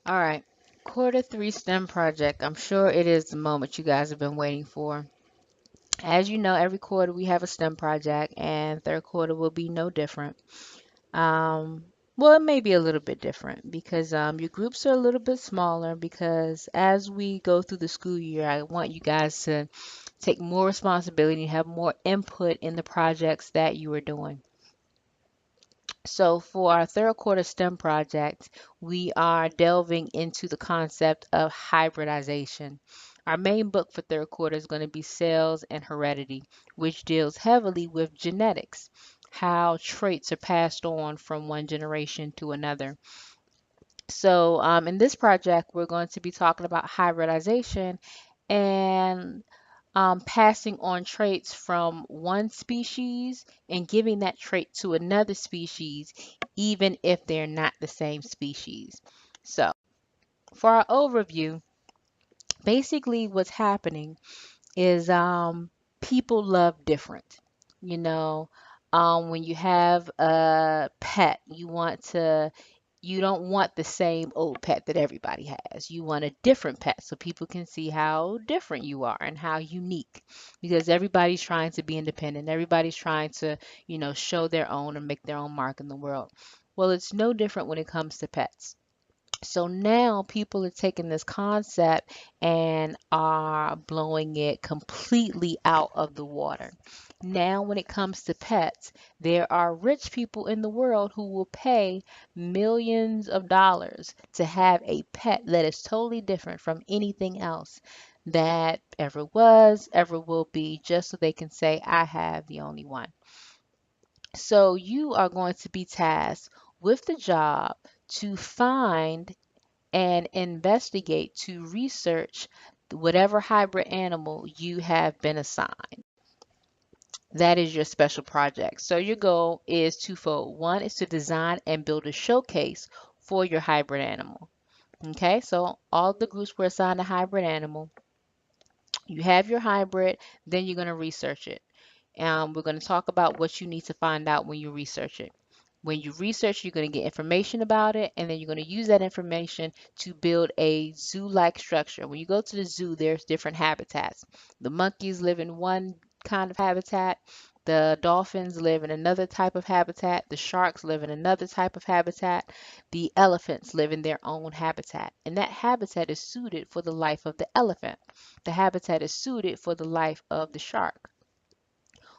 All right. Quarter 3 STEM project. I'm sure it is the moment you guys have been waiting for. As you know, every quarter we have a STEM project, and third quarter will be no different. Um, well, it may be a little bit different because your groups are a little bit smaller because as we go through the school year, I want you guys to take more responsibility, have more input in the projects that you are doing. So for our third quarter STEM project, we are delving into the concept of hybridization. Our main book for third quarter is going to be Cells and Heredity, which deals heavily with genetics, how traits are passed on from one generation to another. So in this project, we're going to be talking about hybridization and passing on traits from one species and giving that trait to another species, even if they're not the same species. So, for our overview, basically what's happening is people love different. You know, when you have a pet, you don't want the same old pet that everybody has. You want a different pet so people can see how different you are and how unique. Because everybody's trying to be independent. Everybody's trying to, show their own and make their own mark in the world. Well, it's no different when it comes to pets. So now people are taking this concept and are blowing it completely out of the water. Now, when it comes to pets, there are rich people in the world who will pay millions of dollars to have a pet that is totally different from anything else that ever was, ever will be, just so they can say, I have the only one. So you are going to be tasked with the job to find and investigate to research whatever hybrid animal you have been assigned. That is your special project. So your goal is twofold. One is to design and build a showcase for your hybrid animal. Okay, so all the groups were assigned a hybrid animal. You have your hybrid, then you're going to research it. We're going to talk about what you need to find out when you research it. When you research, you're going to get information about it, and then you're going to use that information to build a zoo-like structure. When you go to the zoo, there's different habitats. The monkeys live in one kind of habitat. The dolphins live in another type of habitat. The sharks live in another type of habitat. The elephants live in their own habitat. And that habitat is suited for the life of the elephant. The habitat is suited for the life of the shark.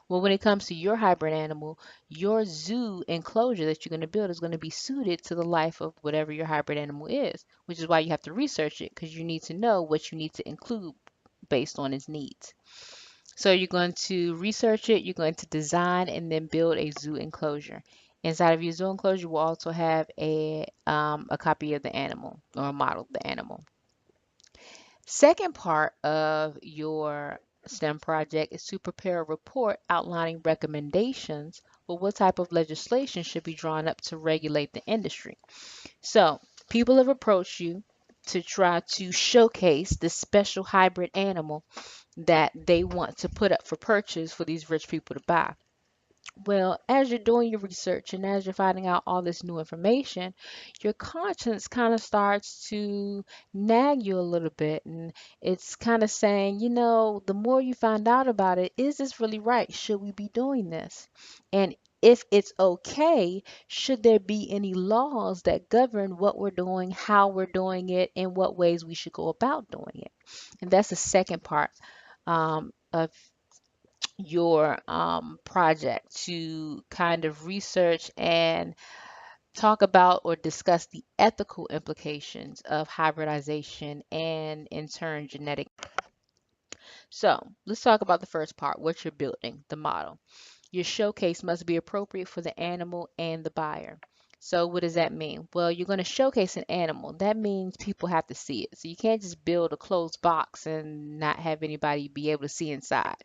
Well, when it comes to your hybrid animal, your zoo enclosure that you're going to build is going to be suited to the life of whatever your hybrid animal is, which is why you have to research it because you need to know what you need to include based on its needs. So you're going to research it, you're going to design and then build a zoo enclosure. Inside of your zoo enclosure, you will also have a copy of the animal or a model of the animal. Second part of your STEM project is to prepare a report outlining recommendations for what type of legislation should be drawn up to regulate the industry. So, people have approached you to try to showcase this special hybrid animal that they want to put up for purchase for these rich people to buy. Well, as you're doing your research and as you're finding out all this new information, your conscience kind of starts to nag you a little bit. And it's kind of saying, the more you find out about it, is this really right? Should we be doing this? And if it's okay, should there be any laws that govern what we're doing, how we're doing it, and what ways we should go about doing it? And that's the second part of your project to kind of research and talk about or discuss the ethical implications of hybridization and in turn genetic. So let's talk about the first part, what you're building, the model. Your showcase must be appropriate for the animal and the buyer. So what does that mean? Well, you're going to showcase an animal. That means people have to see it. So you can't just build a closed box and not have anybody be able to see inside.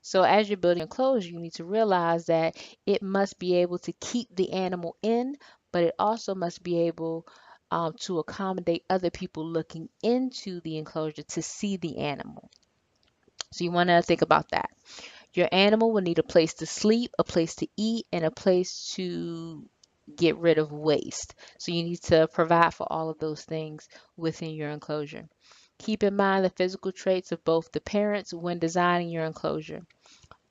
So as you're building a enclosure, you need to realize that it must be able to keep the animal in, but it also must be able to accommodate other people looking into the enclosure to see the animal. So you want to think about that. Your animal will need a place to sleep, a place to eat, and a place to get rid of waste. So you need to provide for all of those things within your enclosure. Keep in mind the physical traits of both the parents when designing your enclosure.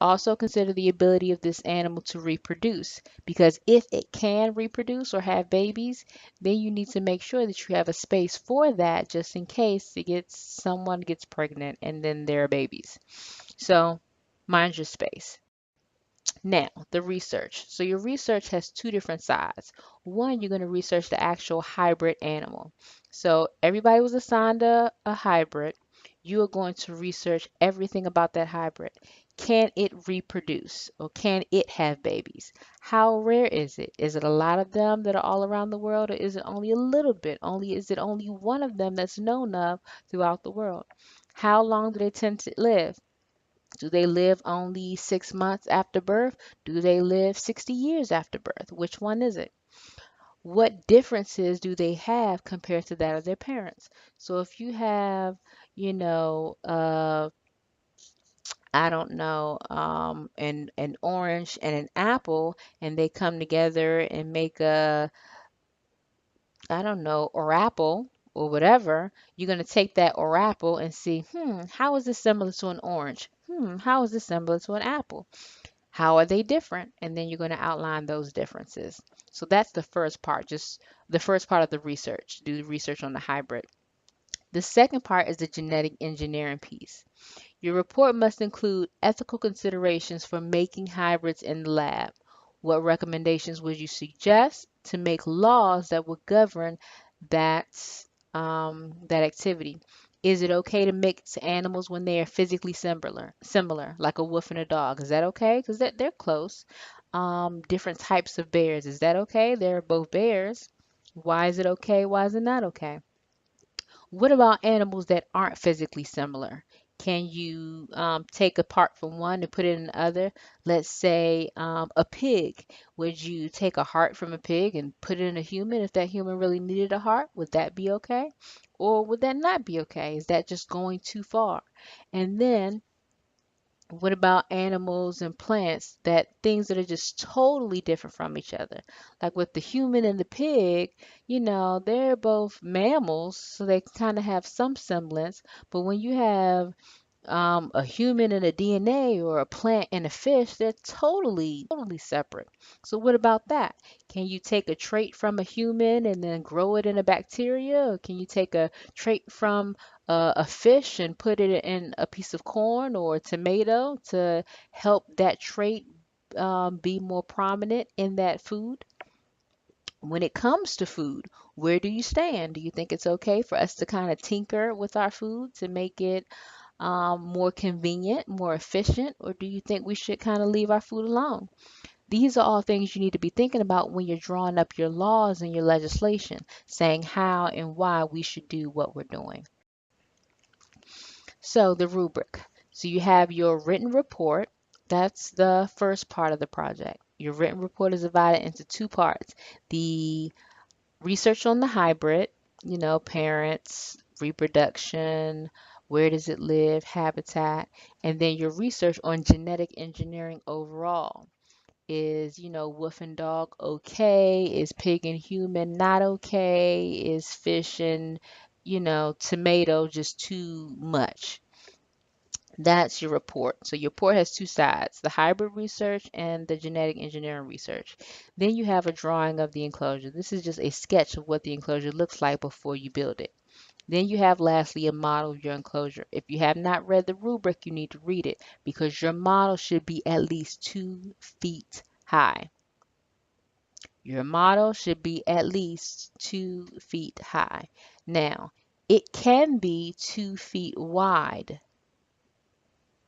Also consider the ability of this animal to reproduce, because if it can reproduce or have babies, then you need to make sure that you have a space for that just in case someone gets pregnant and then there are babies. So mind your space. Now, the research. So your research has two different sides. One, you're going to research the actual hybrid animal. So everybody was assigned a hybrid. You are going to research everything about that hybrid. Can it reproduce or can it have babies? How rare is it? Is it a lot of them that are all around the world, or is it only a little bit? Is it only one of them that's known of throughout the world? How long do they tend to live? Do they live only 6 months after birth? Do they live 60 years after birth? Which one is it? What differences do they have compared to that of their parents? So if you have, you know, I don't know, an orange and an apple, and they come together and make I don't know, or apple or whatever, you're going to take that or apple and see, how is this similar to an orange? How is this similar to an apple? How are they different? And then you're going to outline those differences. So that's the first part, just the first part of the research. Do the research on the hybrid. The second part is the genetic engineering piece. Your report must include ethical considerations for making hybrids in the lab. What recommendations would you suggest to make laws that would govern that that activity? Is it okay to mix animals when they are physically similar, like a wolf and a dog? Is that okay? Because they're close. Different types of bears. Is that okay? They're both bears. Why is it okay? Why is it not okay? What about animals that aren't physically similar? Can you take a part from one and put it in the other? Let's say a pig. Would you take a heart from a pig and put it in a human if that human really needed a heart? Would that be okay? Or would that not be okay? Is that just going too far? And then what about animals and plants, that things that are just totally different from each other? Like with the human and the pig, they're both mammals, so they kind of have some semblance. But when you have a human and a DNA, or a plant and a fish, they're totally separate. So what about that? Can you take a trait from a human and then grow it in a bacteria? Or can you take a trait from a fish and put it in a piece of corn or a tomato to help that trait be more prominent in that food? When it comes to food, where do you stand? Do you think it's okay for us to kind of tinker with our food to make it more convenient, more efficient, or do you think we should kind of leave our food alone? These are all things you need to be thinking about when you're drawing up your laws and your legislation, saying how and why we should do what we're doing. So, the rubric. So, you have your written report. That's the first part of the project. Your written report is divided into two parts: the research on the hybrid, parents, reproduction, where does it live, habitat, and then your research on genetic engineering overall. Is, wolf and dog okay? Is pig and human not okay? Is fish and, tomato just too much? That's your report. So your report has two sides, the hybrid research and the genetic engineering research. Then you have a drawing of the enclosure. This is just a sketch of what the enclosure looks like before you build it. Then you have lastly a model of your enclosure. If you have not read the rubric, you need to read it because your model should be at least 2 feet high. Your model should be at least 2 feet high. Now, it can be 2 feet wide,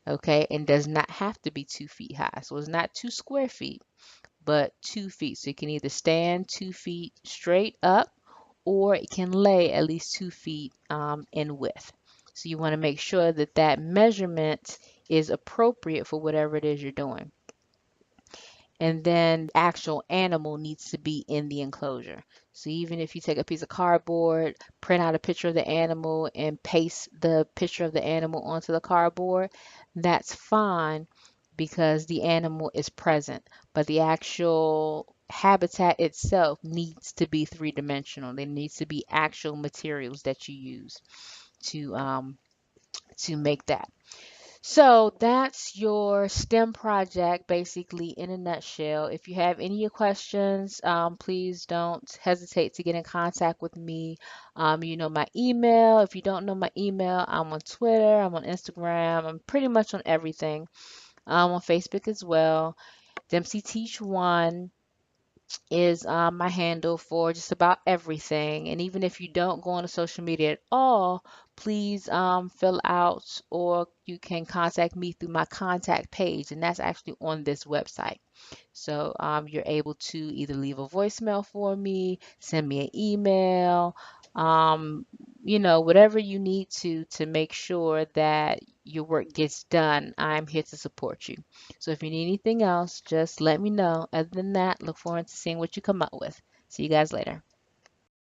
okay, and does not have to be 2 feet high. So it's not 2 square feet, but 2 feet. So it can either stand 2 feet straight up, or it can lay at least 2 feet in width. So you want to make sure that that measurement is appropriate for whatever it is you're doing. And then the actual animal needs to be in the enclosure. So even if you take a piece of cardboard, print out a picture of the animal and paste the picture of the animal onto the cardboard, that's fine because the animal is present. But the actual habitat itself needs to be three-dimensional. There needs to be actual materials that you use to um, to make that. So that's your STEM project basically in a nutshell. If you have any questions, please don't hesitate to get in contact with me. You know my email. If you don't know my email, I'm on Twitter, I'm on Instagram, I'm pretty much on everything. I'm on Facebook as well. Dempsey Teach One is my handle for just about everything. And even if you don't go on the social media at all, please fill out or you can contact me through my contact page, and that's actually on this website. So you're able to either leave a voicemail for me, send me an email, um, whatever you need to make sure that your work gets done. I'm here to support you. So if you need anything else, just let me know. Other than that, look forward to seeing what you come up with. See you guys later.